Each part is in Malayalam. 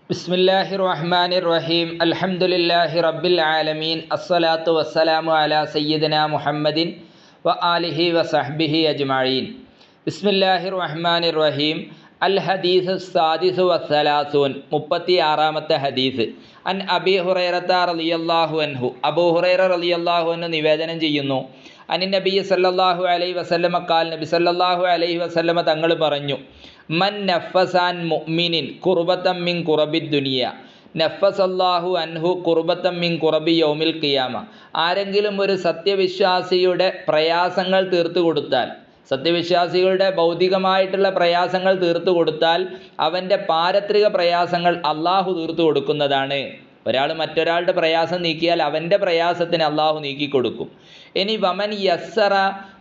ബിസ്മില്ലാഹിർ റഹ്മാനിർ റഹീം. അൽഹംദുലില്ലാഹി റബ്ബിൽ ആലമീൻ. അസ്സലാത്തു വസ്സലാമു അലാ സയ്യിദിന മുഹമ്മദിൻ വ ആലിഹി വസഹ്ബിഹി അജ്മഈൻ. ബിസ്മില്ലാഹിർ റഹ്മാനിർ റഹീം. അൽ ഹദീസ് സാദിസു വസ്സലാസൂൻ. 36-ാമത്തെ ഹദീസ്. അൻ അബീ ഹുറൈറത റളിയല്ലാഹു അൻഹു. അബൂ ഹുറൈറ റളിയല്ലാഹു അൻഹു നിവേദനം ചെയ്യുന്നു. അനി നബി സല്ലല്ലാഹു അലൈഹി വസല്ലമ ഖാൽ. നബി സല്ലല്ലാഹു അലൈഹി വസല്ലമ തങ്ങൾ പറഞ്ഞു, മൻ നഫസാൻ മുഅ്മിനിൻ ഖുർബതം മിൻ ഖുറബിദ് ദുനിയ നഫസല്ലാഹു അൻഹു ഖുർബതം മിൻ ഖുറബി യൗമിൽ ഖിയാമ. ആരെങ്കിലും ഒരു സത്യവിശ്വാസിയുടെ പ്രയാസങ്ങൾ തീർത്തു കൊടുത്താൽ, സത്യവിശ്വാസികളുടെ ഭൗതികമായിട്ടുള്ള പ്രയാസങ്ങൾ തീർത്തു കൊടുത്താൽ അവൻ്റെ പാരത്രിക പ്രയാസങ്ങൾ അള്ളാഹു തീർത്തു കൊടുക്കുന്നതാണ്. ഒരാൾ മറ്റൊരാളുടെ പ്രയാസം നീക്കിയാൽ അവൻ്റെ പ്രയാസത്തിന് അള്ളാഹു നീക്കിക്കൊടുക്കും. ഇനി വമൻ യസ്സറ,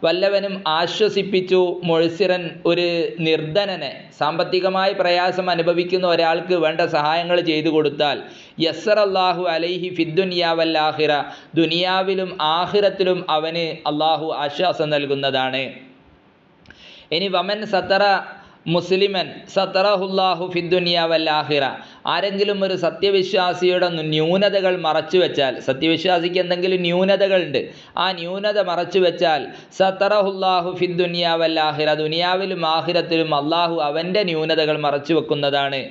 വല്ലവനും ആശ്വസിപ്പിച്ചു, മുഴ്സിറൻ, ഒരു നിർധനനെ, സാമ്പത്തികമായി പ്രയാസം അനുഭവിക്കുന്ന ഒരാൾക്ക് വേണ്ട സഹായങ്ങൾ ചെയ്തു കൊടുത്താൽ, യസ്സറല്ലാഹു അലൈഹി ഫിദ്ദുനിയ വൽ ആഖിറ, ദുനിയാവിലും ആഖിറത്തിലും അവന് അള്ളാഹു ആശ്വാസം നൽകുന്നതാണ്. ഇനി വമൻ സത്തറ മുസ്ലിമൻ സത്തറഹുല്ലാഹു ഫിദ്ദുനിയ വൽ ആഖിറ, ആരെങ്കിലും ഒരു സത്യവിശ്വാസിയുടെ ന്യൂനതകൾ മറച്ചു വെച്ചാൽ, സത്യവിശ്വാസിക്ക് എന്തെങ്കിലും ന്യൂനതകളുണ്ട്, ആ ന്യൂനത മറച്ചു വെച്ചാൽ സത്തറഹുല്ലാഹു ഫിദ്ദുനിയ വൽ ആഖിറ, ദുനിയാവിലും ആഖിറത്തിലും അള്ളാഹു അവൻ്റെ ന്യൂനതകൾ മറച്ചു വെക്കുന്നതാണ്.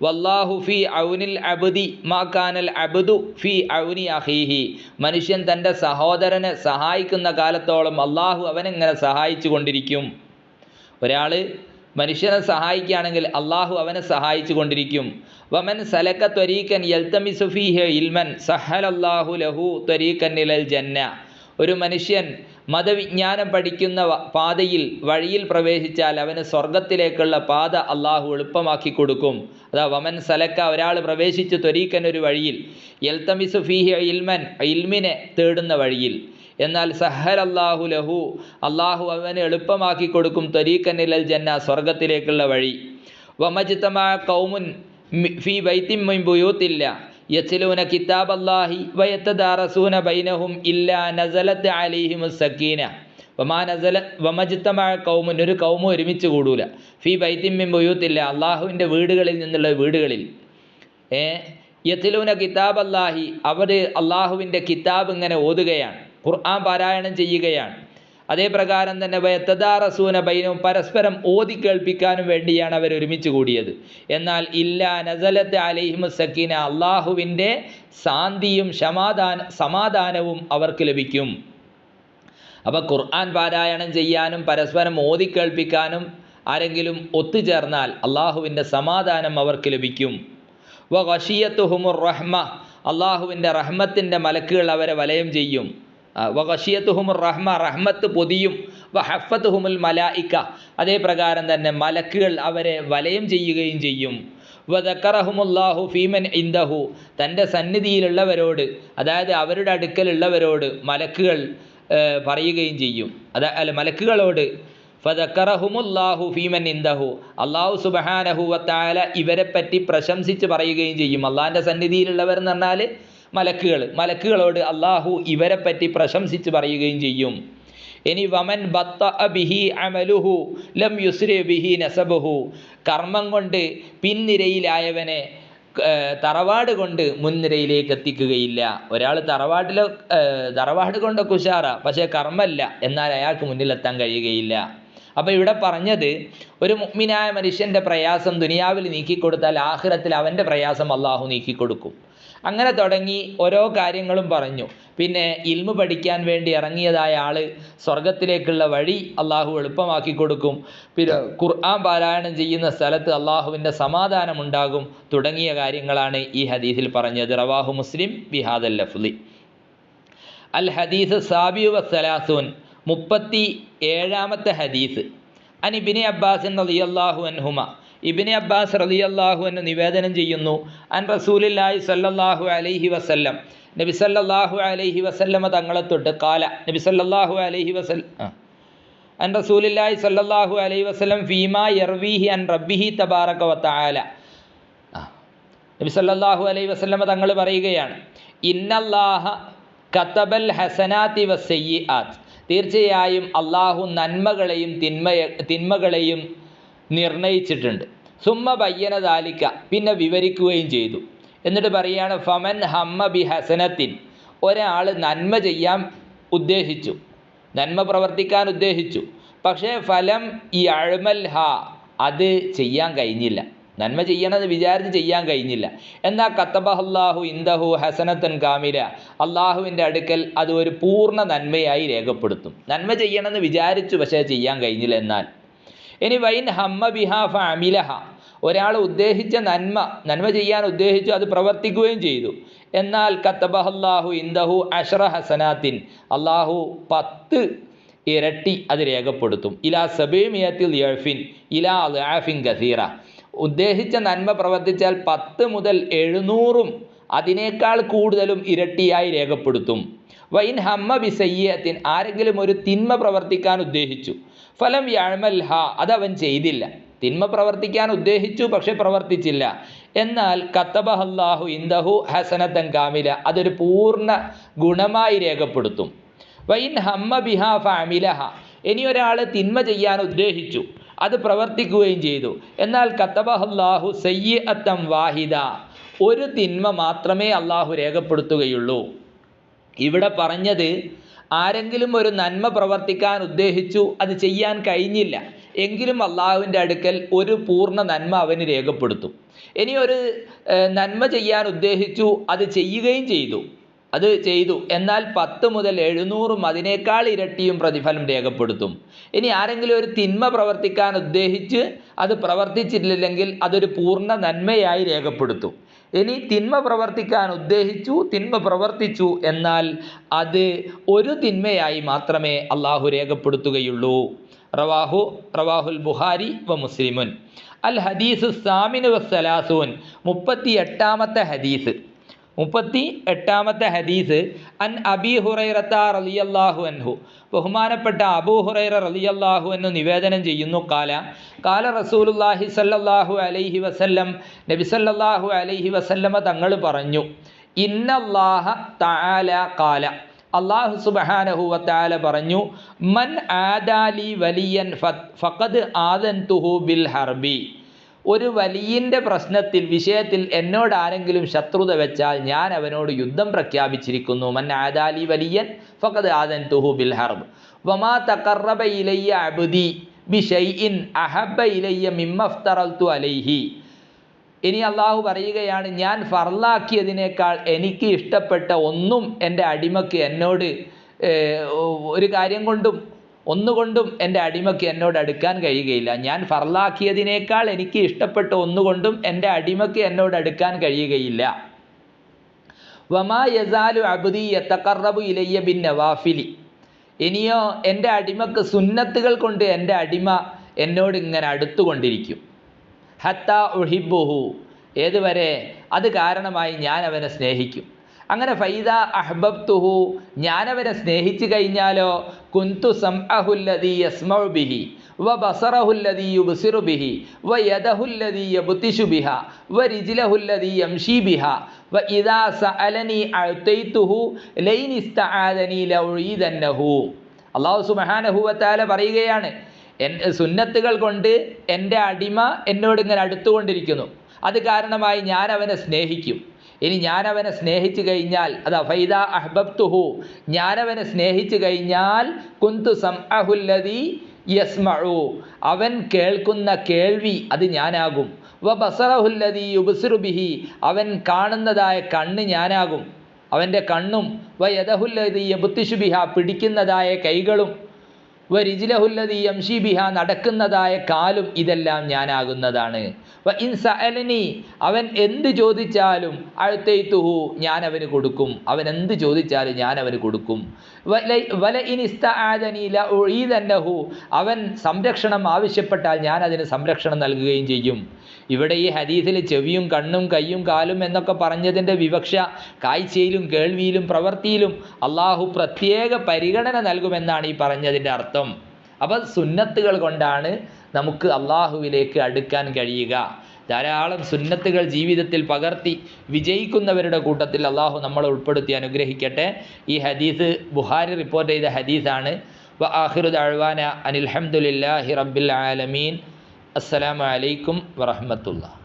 വല്ലാഹു ഫി ഔനിൽ അബ്ദി മാ കാനൽ അബ്ദു ഫി ഔനി അഖീഹി, മനുഷ്യൻ തൻ്റെ സഹോദരനെ സഹായിക്കുന്ന കാലത്തോളം അള്ളാഹു അവനെങ്ങനെ സഹായിച്ചു കൊണ്ടിരിക്കും. ഒരാൾ മനുഷ്യനെ സഹായിക്കുകയാണെങ്കിൽ അള്ളാഹു അവനെ സഹായിച്ചു കൊണ്ടിരിക്കും. വമൻ സലക ത്വരീഖൻ യൽതമിസു ഫീഹി ഇൽമൻ സഹലല്ലാഹു ലഹു ത്വരീഖൻ ഇലൽ ജന്ന, ഒരു മനുഷ്യൻ മതവിജ്ഞാനം പഠിക്കുന്ന വഴിയിൽ പ്രവേശിച്ചാൽ അവന് സ്വർഗത്തിലേക്കുള്ള പാത അള്ളാഹു എളുപ്പമാക്കി കൊടുക്കും. അതാ വമൻ സലക്ക, ഒരാൾ പ്രവേശിച്ചു ത്വരീഖൻ, ഒരു വഴിയിൽ, യൽതമിസു ഫീഹി ഇൽമൻ, ഇൽമിനെ തേടുന്ന വഴിയിൽ, എന്നാൽ സഹലല്ലാഹു ലഹു, അള്ളാഹു അവന് എളുപ്പമാക്കി കൊടുക്കും ത്വരീഖൻ ഇലൽ ജന്ന, സ്വർഗത്തിലേക്കുള്ള വഴി. വമജ്തമഅ ഖൗമുൻ ഫീ ബൈത്തിൻ മിൻ ബുയൂത്തില്ല യത്ലൂന കിതാബല്ലാഹി വയതദാറസൂന ബൈനഹും ഇല്ലാ നസലത് അലൈഹിമുസ് സക്കീന. വമജ്തമഅ ഖൗമുൻ, ഒരു കൗമും ഒരുമിച്ച് കൂടൂല, ഫീ ബൈത്തിൻ മിൻ ബുയൂത്തില്ല, അള്ളാഹുവിൻ്റെ വീടുകളിൽ നിന്നുള്ള വീടുകളിൽ, യത്ലൂന കിതാബല്ലാഹി, അവർ അള്ളാഹുവിൻ്റെ കിതാബ് ഇങ്ങനെ ഓതുകയാണ്, ഖുർആൻ പാരായണം ചെയ്യുകയാണ്. അതേ പ്രകാരം തന്നെ വയതദാറസൂന ബൈനഹും, പരസ്പരം ഓതി കേൾപ്പിക്കാനും വേണ്ടിയാണ് അവർ ഒരുമിച്ച് കൂടിയത്. എന്നാൽ ഇല്ലാ നസലത്ത് അലൈഹിമുസ് സക്കീന, അള്ളാഹുവിൻ്റെ ശാന്തിയും സമാധാനവും അവർക്ക് ലഭിക്കും. അപ്പോൾ ഖുർആൻ പാരായണം ചെയ്യാനും പരസ്പരം ഓതി കേൾപ്പിക്കാനും ആരെങ്കിലും ഒത്തുചേർന്നാൽ അള്ളാഹുവിൻ്റെ സമാധാനം അവർക്ക് ലഭിക്കും. വഗശിയത്തുഹുമുർ റഹ്മ, അള്ളാഹുവിൻ്റെ റഹ്മത്തിൻ്റെ മലക്കുകൾ അവരെ വലയം ചെയ്യും. വഗശിയത്തുഹുമുർ റഹ്മ, റഹ്മത്ത് പൊതിയും. വഹഫത്തുഹുമുൽ മലായിക, അതേ പ്രകാരം തന്നെ മലക്കുകൾ അവരെ വലയം ചെയ്യുകയും ചെയ്യും. വദക്കറഹുമുല്ലാഹു ഫീമൻ ഇൻദഹു, തൻ്റെ സന്നിധിയിലുള്ളവരോട്, അതായത് അവരുടെ അടുക്കലുള്ളവരോട് മലക്കുകൾ പറയുകയും ചെയ്യും. മലക്കുകളോട് ഫദക്കറഹുമുല്ലാഹു ഫീമൻ ഇൻദഹു, അള്ളാഹു സുബ്ഹാനഹു വ തആല ഇവരെപ്പറ്റി പ്രശംസിച്ച് പറയുകയും ചെയ്യും. അള്ളാഹിൻ്റെ സന്നിധിയിലുള്ളവർ എന്ന് പറഞ്ഞാൽ മലക്കുകളോട് അള്ളാഹു ഇവരെപ്പറ്റി പ്രശംസിച്ച് പറയുകയും ചെയ്യും. ഇനി വമൻ ബത്തഅ ബിഹി അമലുഹു ലം യുസ്രി ബിഹി നസബുഹു, കർമ്മം കൊണ്ട് പിൻനിരയിലായവനെ തറവാട് കൊണ്ട് മുൻനിരയിലേക്ക് എത്തിക്കുകയില്ല. ഒരാൾ തറവാട് കൊണ്ടൊക്കെ ഉഷാറാ, പക്ഷേ കർമ്മല്ല, എന്നാൽ അയാൾക്ക് മുന്നിലെത്താൻ കഴിയുകയില്ല. അപ്പോൾ ഇവിടെ പറഞ്ഞത്, ഒരു മുഅ്മിനായ മനുഷ്യൻ്റെ പ്രയാസം ദുനിയാവിൽ നീക്കിക്കൊടുത്താൽ ആഖിറത്തിൽ അവൻ്റെ പ്രയാസം അള്ളാഹു നീക്കിക്കൊടുക്കും. അങ്ങനെ തുടങ്ങി ഓരോ കാര്യങ്ങളും പറഞ്ഞു. പിന്നെ ഇൽമു പഠിക്കാൻ വേണ്ടി ഇറങ്ങിയതായ ആൾ സ്വർഗത്തിലേക്കുള്ള വഴി അള്ളാഹു എളുപ്പമാക്കി കൊടുക്കും. പിന്നെ ഖുർആൻ പാരായണം ചെയ്യുന്ന സ്ഥലത്ത് അള്ളാഹുവിൻ്റെ സമാധാനമുണ്ടാകും. തുടങ്ങിയ കാര്യങ്ങളാണ് ഈ ഹദീസിൽ പറഞ്ഞത്. റവാഹു മുസ്ലിം ബിഹാദൽ ലഫ്ളി. അൽ ഹദീസ് സാബിഉ വസ്സലാസൂൻ. 37-ാമത്തെ ഹദീസ്. അൻ ഇബ്നു അബ്ബാസ് റളിയല്ലാഹു അൻഹുമ, ഇബ്നു അബ്ബാസ് റളിയല്ലാഹു അൻഹു നിവേദനം ചെയ്യുന്നു. അൻ റസൂലുള്ളാഹി സ്വല്ലല്ലാഹു അലൈഹി വസല്ലം, നബി സല്ലല്ലാഹു അലൈഹി വസല്ലമ തങ്ങളെ തൊട്ട്, ഖാല, നബി സല്ലല്ലാഹു അലൈഹി വസല്ലം, അൻ റസൂലുള്ളാഹി സ്വല്ലല്ലാഹു അലൈഹി വസല്ലം ഫീമാ യർവീഹി അൻ റബ്ബിഹി തബാറക വ തആല, നബി സല്ലല്ലാഹു അലൈഹി വസല്ലമ തങ്ങൾ പറയുകയാണ്, ഇന്നല്ലാഹ കതബൽ ഹസനാതി വസ്സയ്യിആത്ത്, തീർച്ചയായും അള്ളാഹു നന്മകളെയും തിന്മകളെയും നിർണയിച്ചിട്ടുണ്ട്. സുമ്മ ബയ്യന ദാലിക, പിന്നെ വിവരിക്കുകയും ചെയ്തു. എന്നിട്ട് പറയാണ് ഫമൻ ഹമ്മ ബി ഹസനത്തിൻ, ഒരാൾ നന്മ ചെയ്യാൻ ഉദ്ദേശിച്ചു, നന്മ പ്രവർത്തിക്കാൻ ഉദ്ദേശിച്ചു, പക്ഷേ ഫലം ഈ അഴ്മൽഹ, അത് ചെയ്യാൻ കഴിഞ്ഞില്ല, നന്മ ചെയ്യണമെന്ന് വിചാരിച്ച് ചെയ്യാൻ കഴിഞ്ഞില്ല. എന്നാൽ കത്തബഹല്ലാഹു ഇൻദഹു ഹസനത്തൻ കാമില, അള്ളാഹുവിൻ്റെ അടുക്കൽ അത് ഒരു പൂർണ്ണ നന്മയായി രേഖപ്പെടുത്തും. നന്മ ചെയ്യണമെന്ന് വിചാരിച്ചു, പക്ഷേ ചെയ്യാൻ കഴിഞ്ഞില്ല. എന്നാൽ ഇനി വൈൻ ഹമ്മ ബിഹ ഫഅമിലഹ, ഒരാൾ ഉദ്ദേശിച്ച നന്മ ചെയ്യാൻ ഉദ്ദേശിച്ചു, അത് പ്രവർത്തിക്കുകയും ചെയ്തു. എന്നാൽ കത്തബഹല്ലാഹു ഇൻദഹു അശ്റ ഹസനാത്തിൻ, അള്ളാഹു 10 ഇരട്ടി അത് രേഖപ്പെടുത്തും. ഇലാ സബീമിയത്തിൽ യഴ്ഫിൻ ഇലാ അദ്ആഫിൻ കസീറ, ഉദ്ദേശിച്ച നന്മ പ്രവർത്തിച്ചാൽ 10 മുതൽ 700 അതിനേക്കാൾ കൂടുതലും ഇരട്ടിയായി രേഖപ്പെടുത്തും. വൈൻ ഹമ്മ ബി സയ്യിഅത്തിൻ, ആരെങ്കിലും ഒരു തിന്മ പ്രവർത്തിക്കാൻ ഉദ്ദേശിച്ചു, ഫലം യഅമൽഹ, അതവൻ ചെയ്തില്ല, തിന്മ പ്രവർത്തിക്കാൻ ഉദ്ദേശിച്ചു പക്ഷെ പ്രവർത്തിച്ചില്ല. എന്നാൽ കത്തബഹല്ലാഹു ഇൻദഹു ഹസനത്തൻ കാമില, അതൊരു പൂർണ്ണ ഗുണമായി രേഖപ്പെടുത്തും. വൈൻ ഹമ്മ ബിഹ ഫഅമിലഹ, ഇനി ഒരാൾ തിന്മ ചെയ്യാൻ ഉദ്ദേശിച്ചു, അത് പ്രവർത്തിക്കുകയും ചെയ്തു. എന്നാൽ കത്തബഹല്ലാഹു സയ്യിഅത്തൻ വാഹിദ, ഒരു തിന്മ മാത്രമേ അള്ളാഹു രേഖപ്പെടുത്തുകയുള്ളൂ. ഇവിടെ പറഞ്ഞത് ആരെങ്കിലും ഒരു നന്മ പ്രവർത്തിക്കാൻ ഉദ്ദേശിച്ചു, അത് ചെയ്യാൻ കഴിഞ്ഞില്ല, എങ്കിലും അള്ളാഹുവിൻ്റെ അടുക്കൽ ഒരു പൂർണ്ണ നന്മ അവന് രേഖപ്പെടുത്തും. ഇനി ഒരു നന്മ ചെയ്യാൻ ഉദ്ദേശിച്ചു, അത് ചെയ്യുകയും ചെയ്തു, എന്നാൽ 10 മുതൽ 700 അതിനേക്കാൾ ഇരട്ടിയും പ്രതിഫലം രേഖപ്പെടുത്തും. ഇനി ആരെങ്കിലും ഒരു തിന്മ പ്രവർത്തിക്കാൻ ഉദ്ദേശിച്ച് അത് പ്രവർത്തിച്ചിട്ടില്ലെങ്കിൽ അതൊരു പൂർണ്ണ നന്മയായി രേഖപ്പെടുത്തും. ഇനി തിന്മ പ്രവർത്തിക്കാൻ ഉദ്ദേശിച്ചു, തിന്മ പ്രവർത്തിച്ചു, എന്നാൽ അത് ഒരു തിന്മയായി മാത്രമേ അള്ളാഹു രേഖപ്പെടുത്തുകയുള്ളൂ. റവാഹുൽ ബുഖാരി വ മുസ്ലിമുൻ. അൽ ഹദീസ് സാമിന് വസ്സലാസൂൻ, 38ാമത്തെ ഹദീസ് അൻ അബി ഹുറൈറത്ത റളിയല്ലാഹു അൻഹു, ബഹുമാനപ്പെട്ട അബൂ ഹുറൈറ റളിയല്ലാഹു അൻഹു നിവേദനം ചെയ്യുന്നു, കാല റസൂലുള്ളാഹി സ്വല്ലല്ലാഹു അലൈഹി വസല്ലം, നബി സല്ലല്ലാഹു അലൈഹി വസല്ലമ തങ്ങൾ പറഞ്ഞു, ഇന്നല്ലാഹ തആല ഖാല, അല്ലാഹു സുബ്ഹാനഹു വ തആല പറഞ്ഞു, മൻ ആദാലി വലിയൻ ഫഖദ് ആദൻതുഹു ബിൽ ഹർബി, ഒരു വലിയൻ്റെ വിഷയത്തിൽ എന്നോട് ആരെങ്കിലും ശത്രുത വെച്ചാൽ ഞാൻ അവനോട് യുദ്ധം പ്രഖ്യാപിച്ചിരിക്കുന്നു. മൻ ആദാലി വലിയൻ ഫഖദ് ആദൻതുഹു ബിൽ ഹർബ് വമാ തഖറബ ഇലയ്യ അബ്ദി ബിശൈഇൻ അഹബ്ബ ഇലയ്യ മിമ്മ ഇഫ്തറൽതു അലൈഹി. ഇനി അള്ളാഹു പറയുകയാണ്, ഞാൻ ഫർലാക്കിയതിനേക്കാൾ എനിക്ക് ഇഷ്ടപ്പെട്ട ഒന്നും എൻ്റെ അടിമക്ക് എന്നോട് ഒരു കാര്യം കൊണ്ടും ഒന്നുകൊണ്ടും എൻ്റെ അടിമയ്ക്ക് എന്നോട് അടുക്കാൻ കഴിയുകയില്ല. ഞാൻ ഫർലാക്കിയതിനേക്കാൾ എനിക്ക് ഇഷ്ടപ്പെട്ട ഒന്നുകൊണ്ടും എൻ്റെ അടിമയ്ക്ക് എന്നോട് അടുക്കാൻ കഴിയുകയില്ല. വമാ യസാലു അബ്ദി യതഖറബു ഇലയ്യ ബിൻ നവാഫിലി, ഇനിയോ എൻ്റെ അടിമക്ക് സുന്നത്തുകൾ കൊണ്ട് എൻ്റെ അടിമ എന്നോട് ഇങ്ങനെ അടുത്തുകൊണ്ടിരിക്കും. ഹത്താ ഉഹിബ്ബുഹു, ഏതുവരെ? അത് കാരണമായി ഞാൻ അവനെ സ്നേഹിക്കും. അങ്ങനെ ഫൈദ അഹ്ബബ്തുഹു, ഞാനവനെ സ്നേഹിച്ചു കഴിഞ്ഞാലോ, കുന്തു സംഅഹുല്ലദീ യസ്മഉ ബിഹി വ ബസറഹുല്ലദീ യുബ്സിറു ബിഹി വ യദഹുല്ലദീ യബ്തിഷു ബിഹാ വ റിജ്ലഹുല്ലദീ യംശി ബിഹാ വ ഇദാ സഅലനി അഅതൈതുഹു ലൈൻ ഇസ്തആദനി ലഉഈദന്നഹു. അല്ലാഹു സുബ്ഹാനഹു വ തആല പറയുകയാണ്, സുന്നത്തുകൾ കൊണ്ട് എൻ്റെ അടിമ എന്നോട് ഇങ്ങനെ അടുത്തുകൊണ്ടിരിക്കുന്നു, അത് കാരണമായി ഞാൻ അവനെ സ്നേഹിക്കും. ഇനി ഞാനവനെ സ്നേഹിച്ചു കഴിഞ്ഞാൽ, അത് ഫൈദ അഹ്ബബ്തുഹു, ഞാനവനെ സ്നേഹിച്ചു കഴിഞ്ഞാൽ കുന്തു സംഅഹുല്ലദീ യസ്മഉ, അവൻ കേൾക്കുന്ന കേൾവി അത് ഞാനാകും. വ ബസറഹുല്ലദീ യുബ്സിറു ബിഹി, അവൻ കാണുന്നതായ കണ്ണ് ഞാനാകും, അവൻ്റെ കണ്ണും. വ യദഹുല്ലദീ യബ്തിഷു ബിഹാ, പിടിക്കുന്നതായ കൈകളും. വ റിജ്ലഹുല്ലദീ യംശി ബിഹാ, നടക്കുന്നതായ കാലും, ഇതെല്ലാം ഞാനാകുന്നതാണ്. വ ഇൻ സഅലനി, അവൻ എന്ത് ചോദിച്ചാലും അഅതൈതുഹു, ഞാൻ അവന് കൊടുക്കും, അവൻ എന്ത് ചോദിച്ചാലും ഞാൻ അവന് കൊടുക്കും. വല ഇൻ ഇസ്തആദനി ലഉഈദന്നഹു, അവൻ സംരക്ഷണം ആവശ്യപ്പെട്ടാൽ ഞാൻ അതിന് സംരക്ഷണം നൽകുകയും ചെയ്യും. ഇവിടെ ഈ ഹദീസിൽ ചെവിയും കണ്ണും കയ്യും കാലും എന്നൊക്കെ പറഞ്ഞതിൻ്റെ വിവക്ഷ കാഴ്ചയിലും കേൾവിയിലും പ്രവൃത്തിയിലും അള്ളാഹു പ്രത്യേക പരിഗണന നൽകുമെന്നാണ് ഈ പറഞ്ഞതിൻ്റെ അർത്ഥം. അപ്പം സുന്നത്തുകൾ കൊണ്ടാണ് നമുക്ക് അള്ളാഹുവിലേക്ക് അടുക്കാൻ കഴിയുക. ധാരാളം സുന്നത്തുകൾ ജീവിതത്തിൽ പകർത്തി വിജയിക്കുന്നവരുടെ കൂട്ടത്തിൽ അള്ളാഹു നമ്മളെ ഉൾപ്പെടുത്തി അനുഗ്രഹിക്കട്ടെ. ഈ ഹദീസ് ബുഖാരി റിപ്പോർട്ട് ചെയ്ത ഹദീസാണ്. വ ആഖിറു ദഅ്വാന അനിൽ ഹംദുലില്ലാഹി റബ്ബിൽ ആലമീൻ. അസ്സലാമു അലൈക്കും വറഹ്മത്തുള്ളാഹി.